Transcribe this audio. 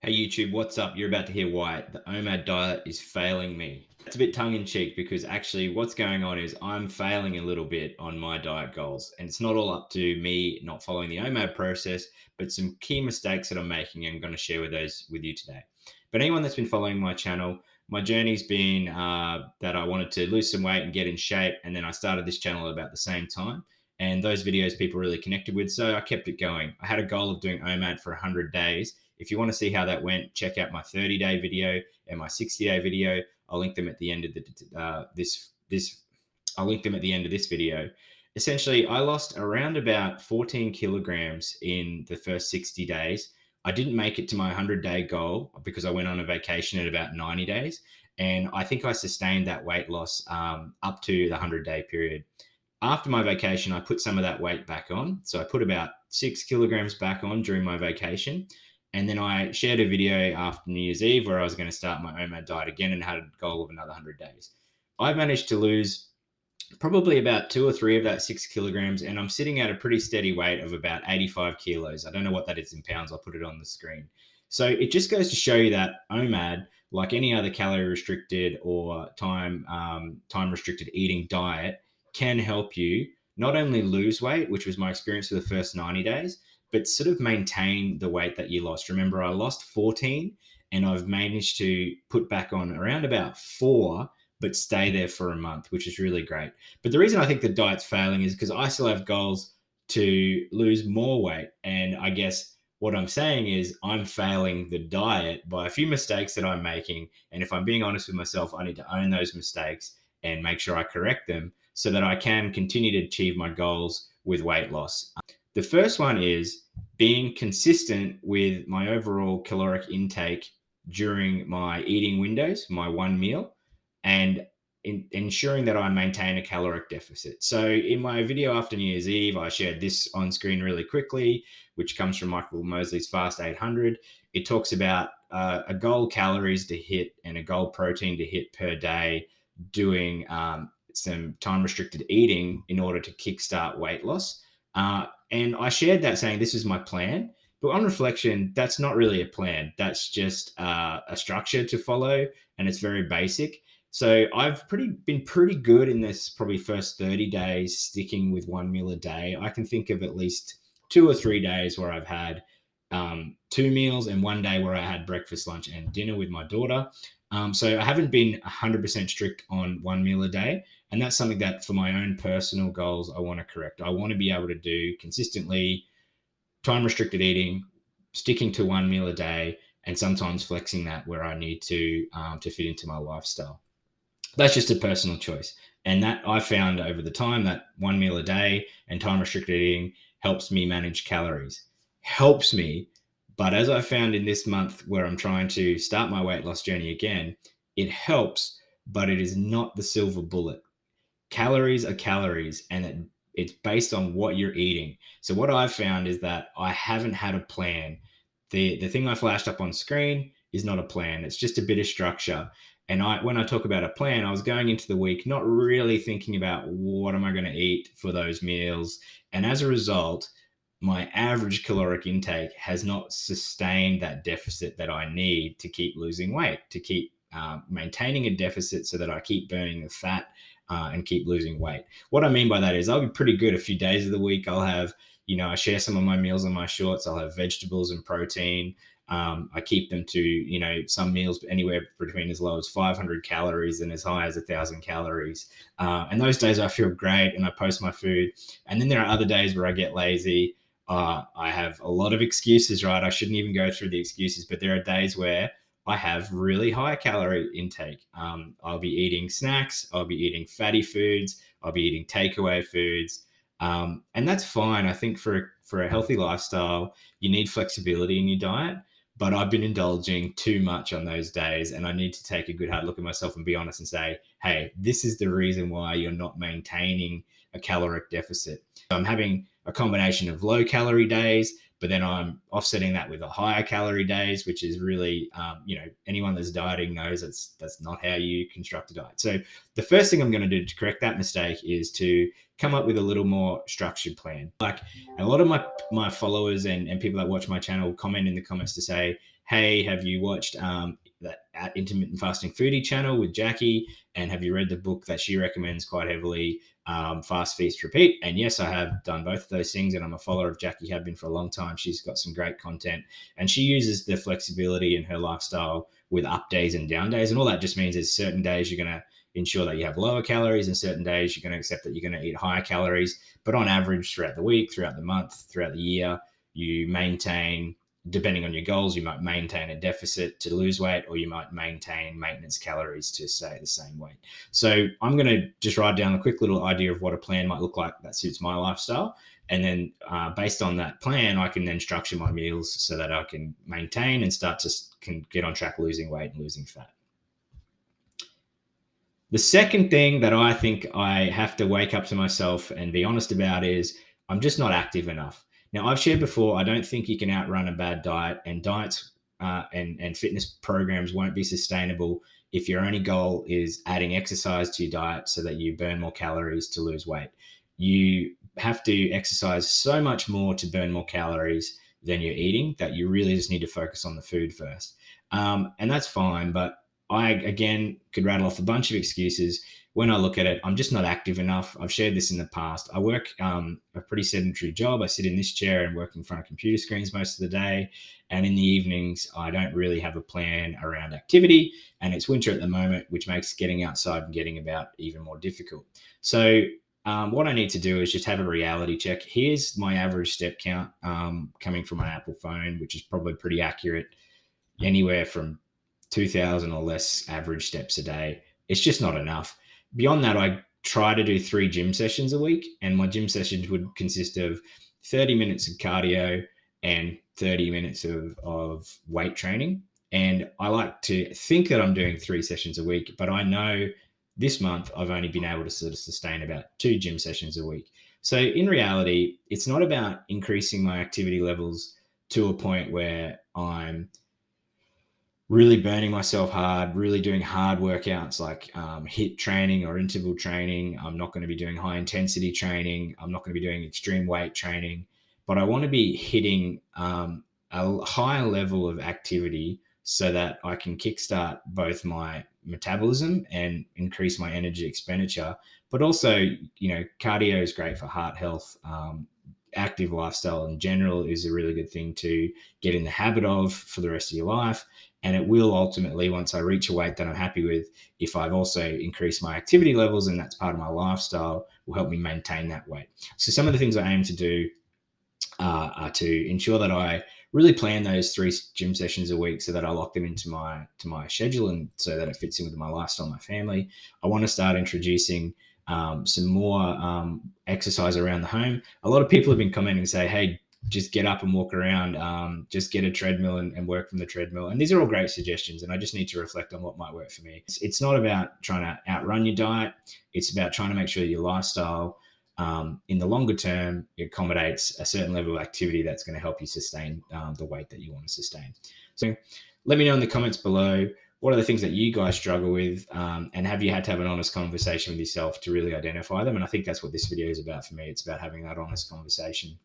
Hey YouTube, what's up? You're about to hear why the Omad diet is failing me. It's a bit tongue in cheek because actually what's going on is I'm failing a little bit on my diet goals. And it's not all up to me not following the Omad process, but some key mistakes that I'm making. And I'm going to share with those with you today. But anyone that's been following my channel, my journey's been that I wanted to lose some weight and get in shape. And then I started this channel at about the same time. And those videos people really connected with. So I kept it going. I had a goal of doing Omad for 100 days. If you want to see how that went, check out my 30-day video and my 60-day video. I'll link them at the end of this. I'll link them at the end of this video. Essentially, I lost around about 14 kilograms in the first 60 days. I didn't make it to my 100-day goal because I went on a vacation at about 90 days. And I think I sustained that weight loss up to the 100-day period. After my vacation, I put some of that weight back on. So I put about 6 kilograms back on during my vacation. And then I shared a video after New Year's Eve where I was going to start my OMAD diet again and had a goal of another 100 days. I've managed to lose probably about 2 or 3 of that 6 kilograms, and I'm sitting at a pretty steady weight of about 85 kilos. I don't know what that is in pounds. I'll put it on the screen. So it just goes to show you that OMAD, like any other calorie restricted or time restricted eating diet, can help you not only lose weight, which was my experience for the first 90 days, but sort of maintain the weight that you lost. Remember, I lost 14 and I've managed to put back on around about 4, but stay there for a month, which is really great. But the reason I think the diet's failing is because I still have goals to lose more weight. And I guess what I'm saying is I'm failing the diet by a few mistakes that I'm making. And if I'm being honest with myself, I need to own those mistakes and make sure I correct them so that I can continue to achieve my goals with weight loss. The first one is being consistent with my overall caloric intake during my eating windows, my one meal, and ensuring that I maintain a caloric deficit. So in my video after New Year's Eve, I shared this on screen really quickly, which comes from Michael Mosley's Fast 800. It talks about a goal calories to hit and a goal protein to hit per day, doing some time restricted eating in order to kickstart weight loss. And I shared that saying this is my plan. But on reflection, that's not really a plan. That's just a structure to follow, and it's very basic. So I've been pretty good in this probably first 30 days sticking with one meal a day. I can think of at least 2 or 3 days where I've had 2 meals and one day where I had breakfast, lunch, and dinner with my daughter. So I haven't been 100% strict on one meal a day. And that's something that for my own personal goals, I want to correct. I want to be able to do consistently time restricted eating, sticking to one meal a day, and sometimes flexing that where I need to fit into my lifestyle. That's just a personal choice. And that I found over the time that one meal a day and time restricted eating helps me manage calories. Helps me. But as I found in this month where I'm trying to start my weight loss journey again, it helps, but it is not the silver bullet. Calories are calories, and it's based on what you're eating. So what I've found is that I haven't had a plan. The thing I flashed up on screen is not a plan. It's just a bit of structure. And when I talk about a plan, I was going into the week not really thinking about what am I going to eat for those meals. And as a result, my average caloric intake has not sustained that deficit that I need to keep losing weight, to keep maintaining a deficit so that I keep burning the fat and keep losing weight. What I mean by that is I'll be pretty good a few days of the week. I'll have, I share some of my meals on my shorts. I'll have vegetables and protein. I keep them to, some meals anywhere between as low as 500 calories and as high as 1,000 calories. And those days I feel great and I post my food. And then there are other days where I get lazy. I have a lot of excuses, right? I shouldn't even go through the excuses, but there are days where I have really high calorie intake. I'll be eating snacks. I'll be eating fatty foods. I'll be eating takeaway foods. And that's fine. I think for a healthy lifestyle, you need flexibility in your diet. But I've been indulging too much on those days, and I need to take a good hard look at myself and be honest and say, hey, this is the reason why you're not maintaining a caloric deficit. So I'm having a combination of low calorie days, but then I'm offsetting that with a higher calorie days, which is really, anyone that's dieting knows that's not how you construct a diet. So the first thing I'm going to do to correct that mistake is to come up with a little more structured plan. Like a lot of my followers and people that watch my channel comment in the comments to say, hey, have you watched that intermittent fasting foodie channel with Jackie? And have you read the book that she recommends quite heavily, Fast Feast Repeat? And yes, I have done both of those things, and I'm a follower of Jackie, have been for a long time. She's got some great content, and she uses the flexibility in her lifestyle with up days and down days. And all that just means is certain days you're going to ensure that you have lower calories, and certain days you're going to accept that you're going to eat higher calories. But on average, throughout the week, throughout the month, throughout the year, you maintain, depending on your goals, you might maintain a deficit to lose weight, or you might maintain maintenance calories to stay the same weight. So I'm going to just write down a quick little idea of what a plan might look like that suits my lifestyle. And then based on that plan, I can then structure my meals so that I can maintain and start to can get on track losing weight and losing fat. The second thing that I think I have to wake up to myself and be honest about is I'm just not active enough. Now, I've shared before, I don't think you can outrun a bad diet, and diets and fitness programs won't be sustainable if your only goal is adding exercise to your diet so that you burn more calories to lose weight. You have to exercise so much more to burn more calories than you're eating that you really just need to focus on the food first. And that's fine, but I, again, could rattle off a bunch of excuses. When I look at it, I'm just not active enough. I've shared this in the past. I work a pretty sedentary job. I sit in this chair and work in front of computer screens most of the day. And in the evenings, I don't really have a plan around activity. And it's winter at the moment, which makes getting outside and getting about even more difficult. So what I need to do is just have a reality check. Here's my average step count coming from my Apple phone, which is probably pretty accurate, anywhere from 2,000 or less average steps a day. It's just not enough. Beyond that, I try to do 3 gym sessions a week, and my gym sessions would consist of 30 minutes of cardio and 30 minutes of weight training. And I like to think that I'm doing 3 sessions a week, but I know this month I've only been able to sort of sustain about 2 gym sessions a week. So in reality, it's not about increasing my activity levels to a point where I'm really burning myself hard, really doing hard workouts like HIIT training or interval training. I'm not going to be doing high intensity training. I'm not going to be doing extreme weight training, but I want to be hitting a higher level of activity so that I can kickstart both my metabolism and increase my energy expenditure. But also, cardio is great for heart health. Active lifestyle in general is a really good thing to get in the habit of for the rest of your life. And it will ultimately, once I reach a weight that I'm happy with, if I've also increased my activity levels and that's part of my lifestyle, will help me maintain that weight. So some of the things I aim to do are to ensure that I really plan those 3 gym sessions a week so that I lock them into my schedule and so that it fits in with my lifestyle, my family. I want to start introducing some more exercise around the home. A lot of people have been commenting and say, hey, just get up and walk around, just get a treadmill and work from the treadmill. And these are all great suggestions, and I just need to reflect on what might work for me. It's not about trying to outrun your diet. It's about trying to make sure your lifestyle in the longer term accommodates a certain level of activity that's going to help you sustain the weight that you want to sustain. So let me know in the comments below, what are the things that you guys struggle with, and have you had to have an honest conversation with yourself to really identify them? And I think that's what this video is about for me. It's about having that honest conversation.